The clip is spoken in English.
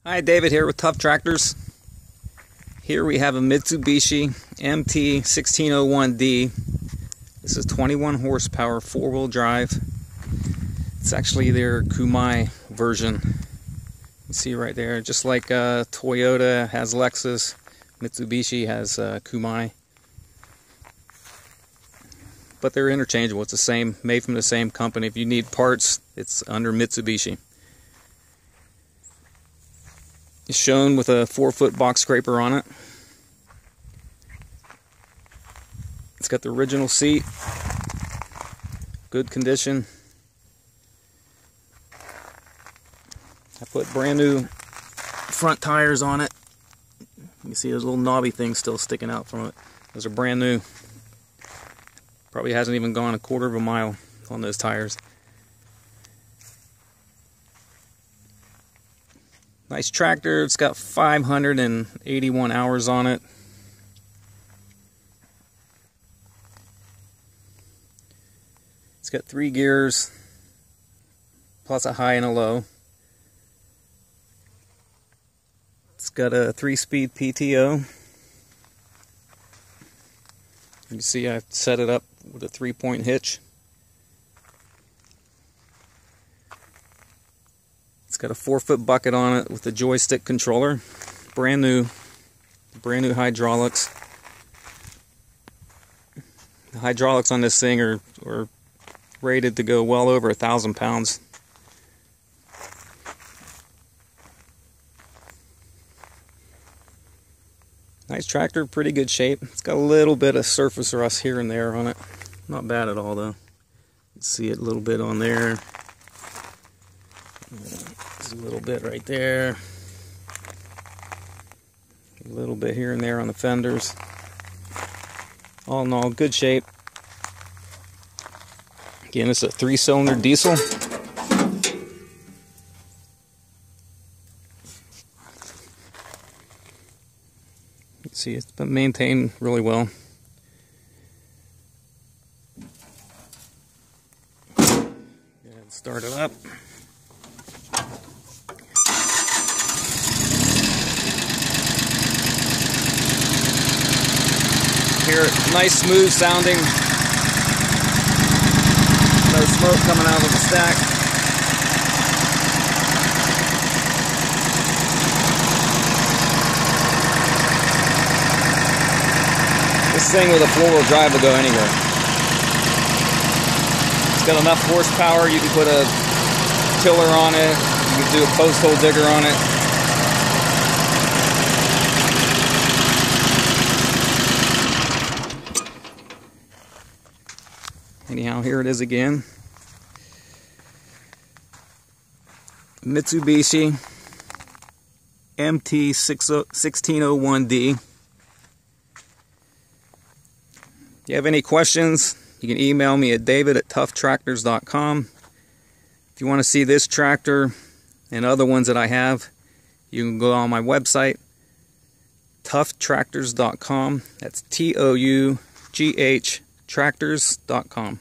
Hi, David here with Tough Tractors. Here we have a Mitsubishi MT1601D. This is 21 horsepower, four-wheel drive. It's actually their Kumai version. You see right there, just like Toyota has Lexus, Mitsubishi has Kumai. But they're interchangeable. It's the same, made from the same company. If you need parts, it's under Mitsubishi. It's shown with a 4-foot box scraper on it. It's got the original seat, good condition. I put brand new front tires on it. You see those little knobby things still sticking out from it. Those are brand new. Probably hasn't even gone a quarter of a mile on those tires. Nice tractor. It's got 581 hours on it. It's got 3 gears, plus a high and a low. It's got a 3-speed PTO. You can see I've set it up with a 3-point hitch. It's got a 4-foot bucket on it with a joystick controller. Brand new hydraulics. The hydraulics on this thing are rated to go well over 1,000 pounds. Nice tractor, pretty good shape. It's got a little bit of surface rust here and there on it. Not bad at all though. You can see it a little bit on there. There's a little bit right there. A little bit here and there on the fenders. All in all, good shape. Again, it's a 3-cylinder diesel. You can see it's been maintained really well. Go ahead and start it up. Hear it, nice, smooth sounding. No smoke coming out of the stack. This thing with a 4-wheel drive will go anywhere. It's got enough horsepower. You can put a tiller on it. You can do a post hole digger on it. Anyhow, here it is again. Mitsubishi MT1601D. If you have any questions, you can email me at david@ToughTractors.com. If you want to see this tractor and other ones that I have, you can go on my website, ToughTractors.com. That's ToughTractors.com.